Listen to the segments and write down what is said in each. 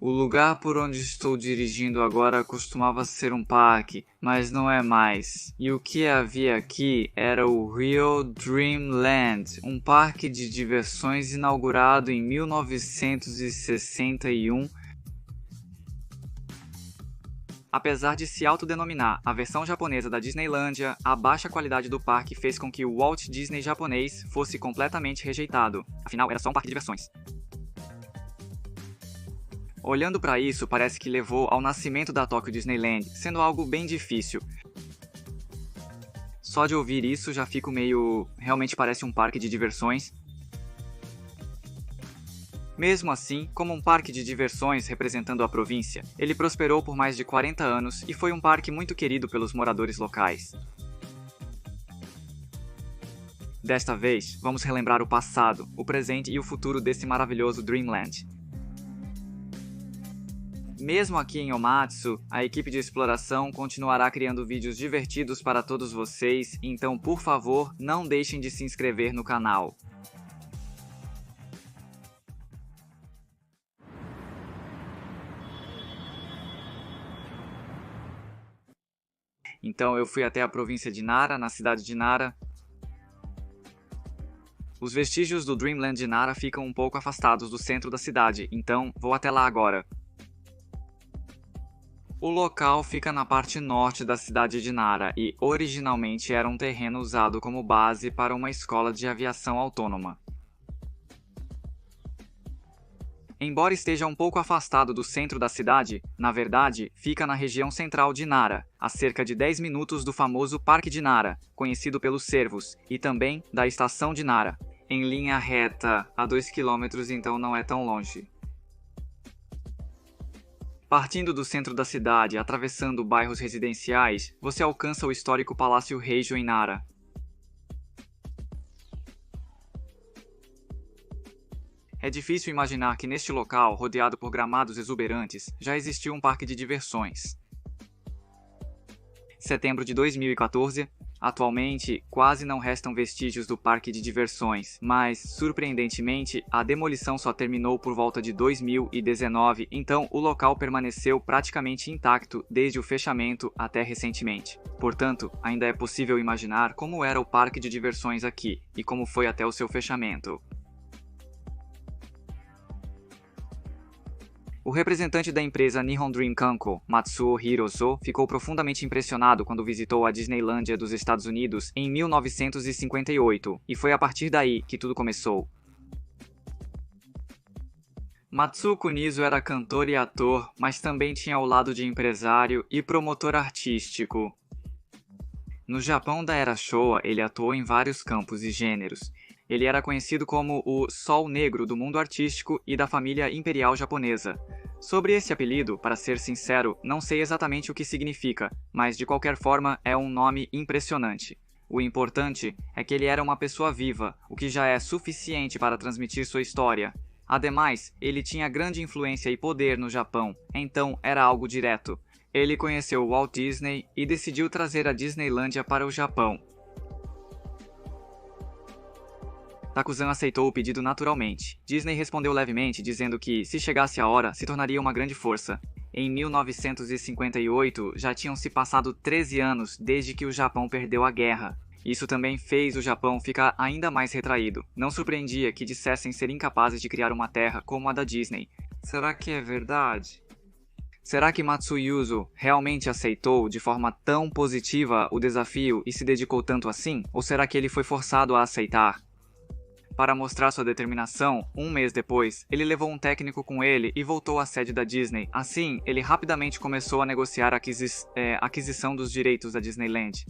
O lugar por onde estou dirigindo agora costumava ser um parque, mas não é mais. E o que havia aqui era o Rio Dreamland, um parque de diversões inaugurado em 1961. Apesar de se autodenominar a versão japonesa da Disneylândia, a baixa qualidade do parque fez com que o Walt Disney japonês fosse completamente rejeitado. Afinal, era só um parque de diversões. Olhando para isso, parece que levou ao nascimento da Tokyo Disneyland, sendo algo bem difícil. Só de ouvir isso já fico meio... realmente parece um parque de diversões. Mesmo assim, como um parque de diversões representando a província, ele prosperou por mais de 40 anos e foi um parque muito querido pelos moradores locais. Desta vez, vamos relembrar o passado, o presente e o futuro desse maravilhoso Dreamland. Mesmo aqui em Omatsu, a equipe de exploração continuará criando vídeos divertidos para todos vocês, então por favor, não deixem de se inscrever no canal. Então eu fui até a província de Nara, na cidade de Nara. Os vestígios do Dreamland de Nara ficam um pouco afastados do centro da cidade, então vou até lá agora. O local fica na parte norte da cidade de Nara e originalmente era um terreno usado como base para uma escola de aviação autônoma. Embora esteja um pouco afastado do centro da cidade, na verdade, fica na região central de Nara, a cerca de 10 minutos do famoso Parque de Nara, conhecido pelos cervos, e também da Estação de Nara. Em linha reta, a 2 km, então não é tão longe. Partindo do centro da cidade, atravessando bairros residenciais, você alcança o histórico Palácio Heijo em Nara. É difícil imaginar que neste local, rodeado por gramados exuberantes, já existiu um parque de diversões. Setembro de 2014, atualmente quase não restam vestígios do parque de diversões, mas, surpreendentemente, a demolição só terminou por volta de 2019, então o local permaneceu praticamente intacto desde o fechamento até recentemente. Portanto, ainda é possível imaginar como era o parque de diversões aqui, e como foi até o seu fechamento. O representante da empresa Nihon Dream Kanko, Matsuo Hiroso, ficou profundamente impressionado quando visitou a Disneylândia dos Estados Unidos em 1958, e foi a partir daí que tudo começou. Matsuo Kunizo era cantor e ator, mas também tinha o lado de empresário e promotor artístico. No Japão da Era Showa, ele atuou em vários campos e gêneros. Ele era conhecido como o Sol Negro do mundo artístico e da família imperial japonesa. Sobre esse apelido, para ser sincero, não sei exatamente o que significa, mas de qualquer forma é um nome impressionante. O importante é que ele era uma pessoa viva, o que já é suficiente para transmitir sua história. Ademais, ele tinha grande influência e poder no Japão, então era algo direto. Ele conheceu Walt Disney e decidiu trazer a Disneylândia para o Japão. Takuzan aceitou o pedido naturalmente. Disney respondeu levemente, dizendo que, se chegasse a hora, se tornaria uma grande força. Em 1958, já tinham se passado 13 anos desde que o Japão perdeu a guerra. Isso também fez o Japão ficar ainda mais retraído. Não surpreendia que dissessem ser incapazes de criar uma terra como a da Disney. Será que é verdade? Será que Matsuo realmente aceitou de forma tão positiva o desafio e se dedicou tanto assim? Ou será que ele foi forçado a aceitar? Para mostrar sua determinação, um mês depois, ele levou um técnico com ele e voltou à sede da Disney. Assim, ele rapidamente começou a negociar a aquisição dos direitos da Disneyland.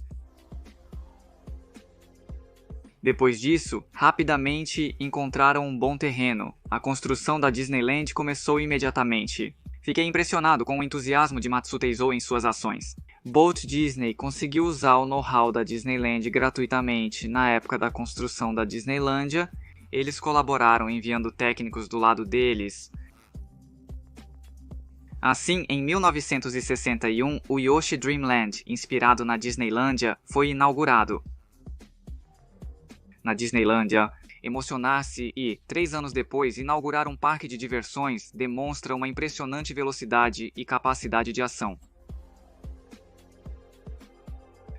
Depois disso, rapidamente encontraram um bom terreno. A construção da Disneyland começou imediatamente. Fiquei impressionado com o entusiasmo de Matsuo Teizou em suas ações. Walt Disney conseguiu usar o know-how da Disneyland gratuitamente na época da construção da Disneylândia. Eles colaboraram enviando técnicos do lado deles. Assim, em 1961, o Yoshi Dreamland, inspirado na Disneylândia, foi inaugurado. Na Disneylândia, emocionar-se e, 3 anos depois, inaugurar um parque de diversões demonstra uma impressionante velocidade e capacidade de ação.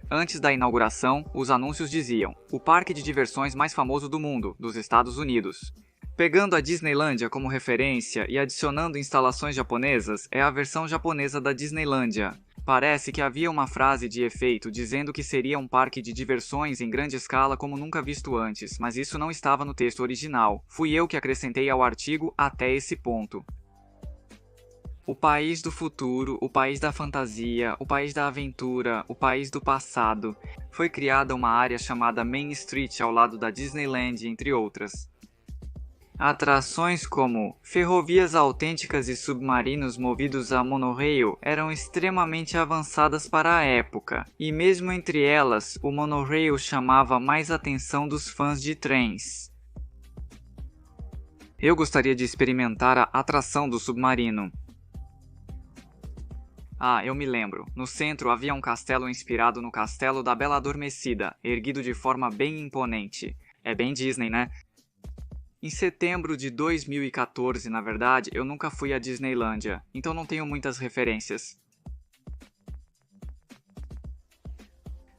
Antes da inauguração, os anúncios diziam: o parque de diversões mais famoso do mundo, dos Estados Unidos. Pegando a Disneylândia como referência e adicionando instalações japonesas, é a versão japonesa da Disneylândia. Parece que havia uma frase de efeito dizendo que seria um parque de diversões em grande escala como nunca visto antes, mas isso não estava no texto original. Fui eu que acrescentei ao artigo até esse ponto. O país do futuro, o país da fantasia, o país da aventura, o país do passado. Foi criada uma área chamada Main Street ao lado da Disneyland, entre outras. Atrações como ferrovias autênticas e submarinos movidos a monorail eram extremamente avançadas para a época, e mesmo entre elas, o monorail chamava mais atenção dos fãs de trens. Eu gostaria de experimentar a atração do submarino. Ah, eu me lembro. No centro havia um castelo inspirado no Castelo da Bela Adormecida, erguido de forma bem imponente. É bem Disney, né? Em setembro de 2014, na verdade, eu nunca fui à Disneylândia, então não tenho muitas referências.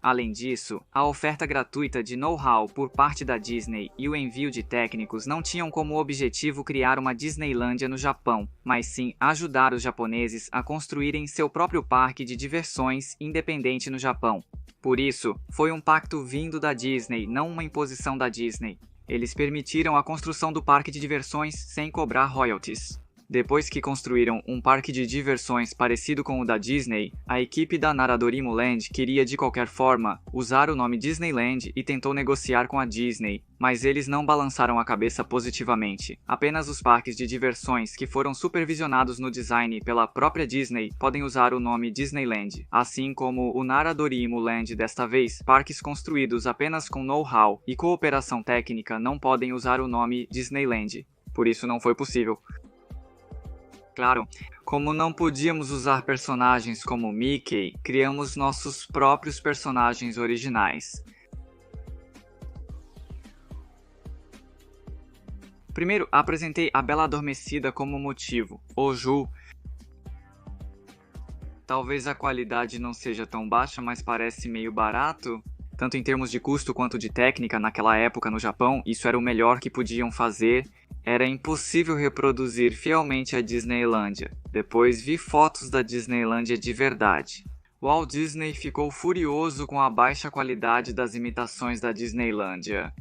Além disso, a oferta gratuita de know-how por parte da Disney e o envio de técnicos não tinham como objetivo criar uma Disneylândia no Japão, mas sim ajudar os japoneses a construírem seu próprio parque de diversões independente no Japão. Por isso, foi um pacto vindo da Disney, não uma imposição da Disney. Eles permitiram a construção do parque de diversões sem cobrar royalties. Depois que construíram um parque de diversões parecido com o da Disney, a equipe da Naradorimo Land queria de qualquer forma usar o nome Disneyland e tentou negociar com a Disney, mas eles não balançaram a cabeça positivamente. Apenas os parques de diversões que foram supervisionados no design pela própria Disney podem usar o nome Disneyland, assim como o Naradorimo Land desta vez, parques construídos apenas com know-how e cooperação técnica não podem usar o nome Disneyland. Por isso não foi possível. Claro, como não podíamos usar personagens como Mickey, criamos nossos próprios personagens originais. Primeiro, apresentei a Bela Adormecida como motivo, Oju. Talvez a qualidade não seja tão baixa, mas parece meio barato. Tanto em termos de custo quanto de técnica, naquela época no Japão, isso era o melhor que podiam fazer. Era impossível reproduzir fielmente a Disneylândia. Depois vi fotos da Disneylândia de verdade. Walt Disney ficou furioso com a baixa qualidade das imitações da Disneylândia.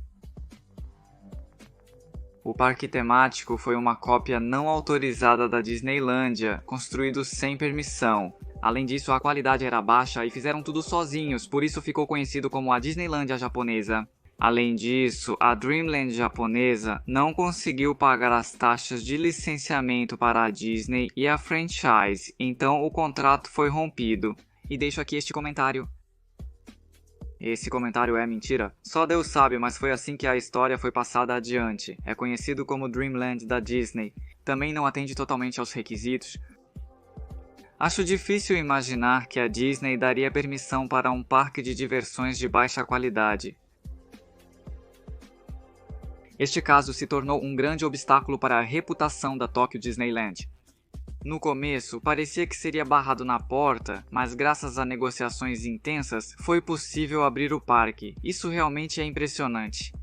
O parque temático foi uma cópia não autorizada da Disneylândia, construído sem permissão. Além disso, a qualidade era baixa e fizeram tudo sozinhos, por isso ficou conhecido como a Disneylândia japonesa. Além disso, a Dreamland japonesa não conseguiu pagar as taxas de licenciamento para a Disney e a franchise, então o contrato foi rompido. E deixo aqui este comentário. Esse comentário é mentira? Só Deus sabe, mas foi assim que a história foi passada adiante. É conhecido como Dreamland da Disney. Também não atende totalmente aos requisitos. Acho difícil imaginar que a Disney daria permissão para um parque de diversões de baixa qualidade. Este caso se tornou um grande obstáculo para a reputação da Tokyo Disneyland. No começo, parecia que seria barrado na porta, mas graças a negociações intensas, foi possível abrir o parque. Isso realmente é impressionante.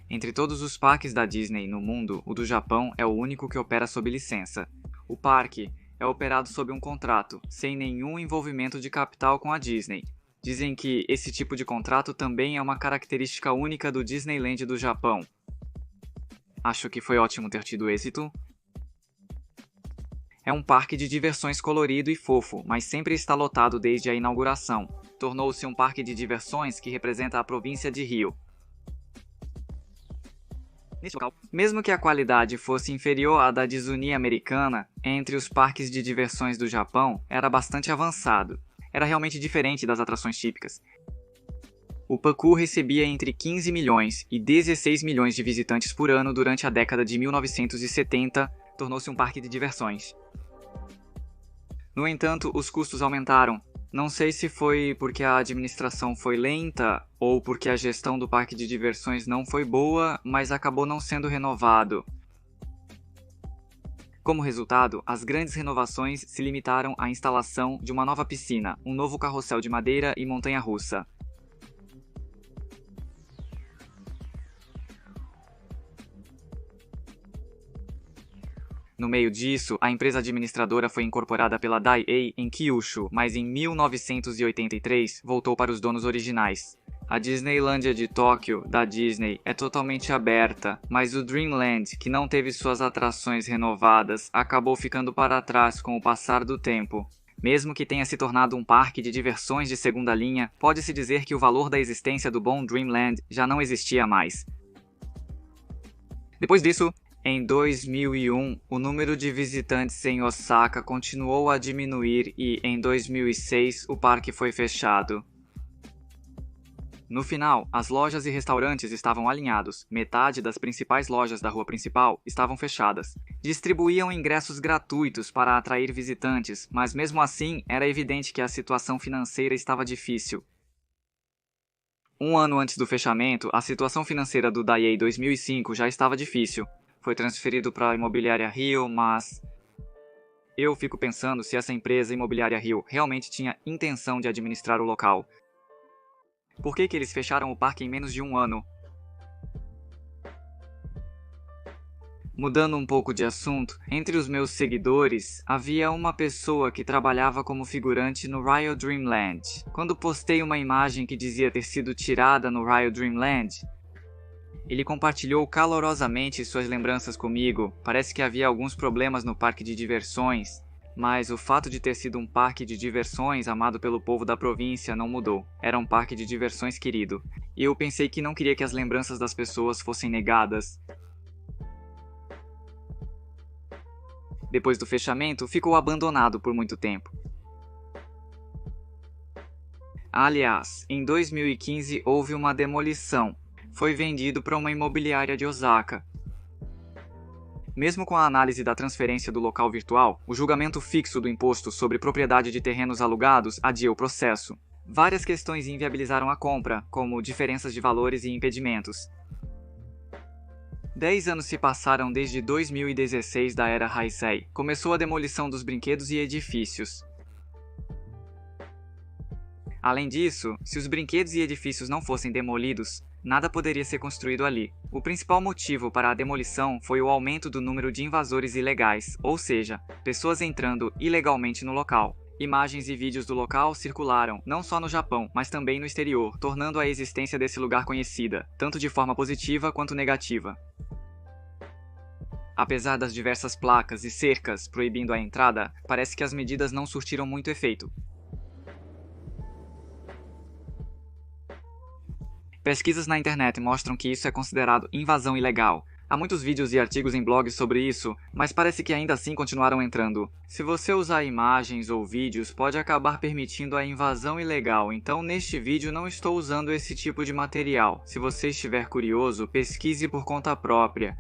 Entre todos os parques da Disney no mundo, o do Japão é o único que opera sob licença. O parque é operado sob um contrato, sem nenhum envolvimento de capital com a Disney. Dizem que esse tipo de contrato também é uma característica única do Disneyland do Japão. Acho que foi ótimo ter tido êxito. É um parque de diversões colorido e fofo, mas sempre está lotado desde a inauguração. Tornou-se um parque de diversões que representa a província de Rio. Nesse local, mesmo que a qualidade fosse inferior à da Disney americana, entre os parques de diversões do Japão, era bastante avançado. Era realmente diferente das atrações típicas. O Pacu recebia entre 15 milhões e 16 milhões de visitantes por ano durante a década de 1970, tornou-se um parque de diversões. No entanto, os custos aumentaram. Não sei se foi porque a administração foi lenta ou porque a gestão do parque de diversões não foi boa, mas acabou não sendo renovado. Como resultado, as grandes renovações se limitaram à instalação de uma nova piscina, um novo carrossel de madeira e montanha-russa. No meio disso, a empresa administradora foi incorporada pela Daiei em Kyushu, mas em 1983 voltou para os donos originais. A Disneylândia de Tóquio, da Disney, é totalmente aberta, mas o Dreamland, que não teve suas atrações renovadas, acabou ficando para trás com o passar do tempo. Mesmo que tenha se tornado um parque de diversões de segunda linha, pode-se dizer que o valor da existência do bom Dreamland já não existia mais. Depois disso, em 2001, o número de visitantes em Osaka continuou a diminuir e, em 2006, o parque foi fechado. No final, as lojas e restaurantes estavam alinhados, metade das principais lojas da rua principal estavam fechadas. Distribuíam ingressos gratuitos para atrair visitantes, mas mesmo assim era evidente que a situação financeira estava difícil. Um ano antes do fechamento, a situação financeira do Daiei 2005 já estava difícil. Foi transferido para a Imobiliária Rio, mas eu fico pensando se essa empresa Imobiliária Rio realmente tinha intenção de administrar o local. Por que eles fecharam o parque em menos de um ano? Mudando um pouco de assunto, entre os meus seguidores, havia uma pessoa que trabalhava como figurante no Royal Dreamland. Quando postei uma imagem que dizia ter sido tirada no Royal Dreamland, ele compartilhou calorosamente suas lembranças comigo. Parece que havia alguns problemas no parque de diversões, mas o fato de ter sido um parque de diversões amado pelo povo da província não mudou. Era um parque de diversões querido. E eu pensei que não queria que as lembranças das pessoas fossem negadas. Depois do fechamento, ficou abandonado por muito tempo. Aliás, em 2015 houve uma demolição. Foi vendido para uma imobiliária de Osaka. Mesmo com a análise da transferência do local virtual, o julgamento fixo do imposto sobre propriedade de terrenos alugados adia o processo. Várias questões inviabilizaram a compra, como diferenças de valores e impedimentos. 10 anos se passaram desde 2016 da era Heisei. Começou a demolição dos brinquedos e edifícios. Além disso, se os brinquedos e edifícios não fossem demolidos, nada poderia ser construído ali. O principal motivo para a demolição foi o aumento do número de invasores ilegais, ou seja, pessoas entrando ilegalmente no local. Imagens e vídeos do local circularam, não só no Japão, mas também no exterior, tornando a existência desse lugar conhecida, tanto de forma positiva quanto negativa. Apesar das diversas placas e cercas proibindo a entrada, parece que as medidas não surtiram muito efeito. Pesquisas na internet mostram que isso é considerado invasão ilegal. Há muitos vídeos e artigos em blogs sobre isso, mas parece que ainda assim continuaram entrando. Se você usar imagens ou vídeos, pode acabar permitindo a invasão ilegal, então neste vídeo não estou usando esse tipo de material. Se você estiver curioso, pesquise por conta própria.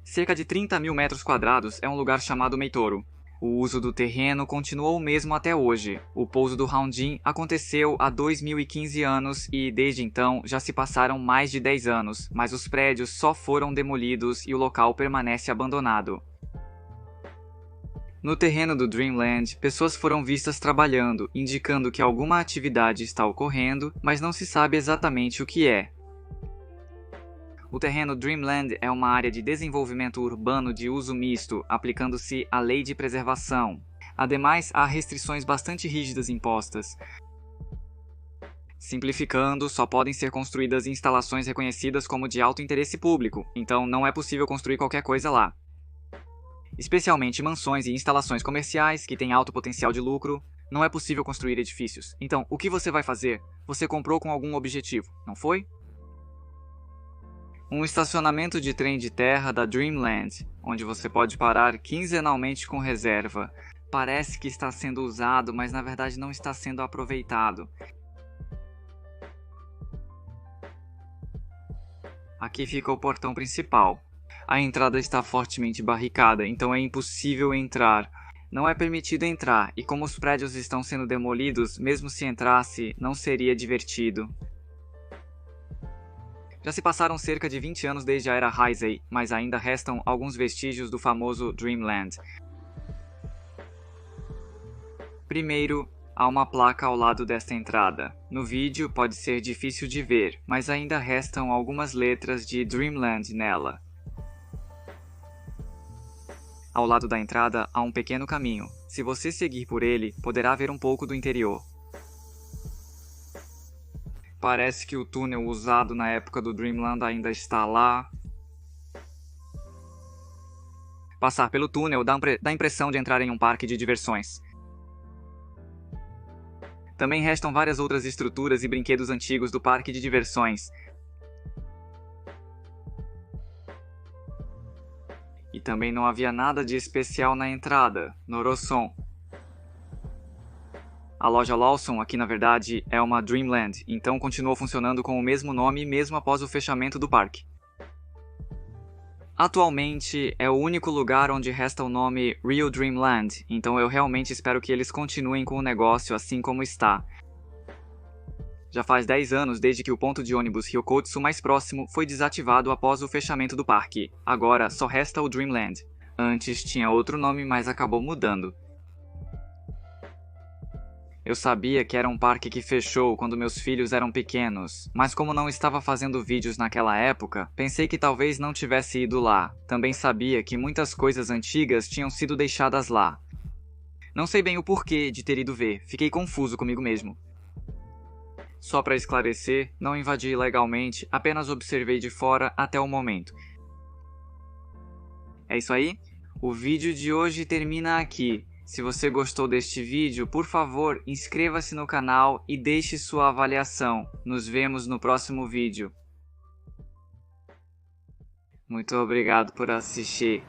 Cerca de 30 mil metros quadrados é um lugar chamado Meitoro. O uso do terreno continuou o mesmo até hoje. O pouso do Roundin aconteceu há 2015 anos e, desde então, já se passaram mais de 10 anos, mas os prédios só foram demolidos e o local permanece abandonado. No terreno do Dreamland, pessoas foram vistas trabalhando, indicando que alguma atividade está ocorrendo, mas não se sabe exatamente o que é. O terreno Dreamland é uma área de desenvolvimento urbano de uso misto, aplicando-se a lei de preservação. Ademais, há restrições bastante rígidas impostas. Simplificando, só podem ser construídas instalações reconhecidas como de alto interesse público, então não é possível construir qualquer coisa lá. Especialmente mansões e instalações comerciais que têm alto potencial de lucro, não é possível construir edifícios. Então, o que você vai fazer? Você comprou com algum objetivo, não foi? Um estacionamento de trem de terra da Dreamland, onde você pode parar quinzenalmente com reserva. Parece que está sendo usado, mas na verdade não está sendo aproveitado. Aqui fica o portão principal. A entrada está fortemente barricada, então é impossível entrar. Não é permitido entrar, e como os prédios estão sendo demolidos, mesmo se entrasse, não seria divertido. Já se passaram cerca de 20 anos desde a era Heisei, mas ainda restam alguns vestígios do famoso Dreamland. Primeiro, há uma placa ao lado desta entrada. No vídeo pode ser difícil de ver, mas ainda restam algumas letras de Dreamland nela. Ao lado da entrada há um pequeno caminho. Se você seguir por ele, poderá ver um pouco do interior. Parece que o túnel usado na época do Dreamland ainda está lá. Passar pelo túnel dá a impressão de entrar em um parque de diversões. Também restam várias outras estruturas e brinquedos antigos do parque de diversões. E também não havia nada de especial na entrada, Noroson. A loja Lawson aqui na verdade é uma Dreamland, então continuou funcionando com o mesmo nome mesmo após o fechamento do parque. Atualmente é o único lugar onde resta o nome Real Dreamland, então eu realmente espero que eles continuem com o negócio assim como está. Já faz 10 anos desde que o ponto de ônibus Ryokotsu mais próximo foi desativado após o fechamento do parque. Agora só resta o Dreamland. Antes tinha outro nome, mas acabou mudando. Eu sabia que era um parque que fechou quando meus filhos eram pequenos, mas como não estava fazendo vídeos naquela época, pensei que talvez não tivesse ido lá. Também sabia que muitas coisas antigas tinham sido deixadas lá. Não sei bem o porquê de ter ido ver, fiquei confuso comigo mesmo. Só para esclarecer, não invadi ilegalmente, apenas observei de fora até o momento. É isso aí? O vídeo de hoje termina aqui. Se você gostou deste vídeo, por favor, inscreva-se no canal e deixe sua avaliação. Nos vemos no próximo vídeo. Muito obrigado por assistir.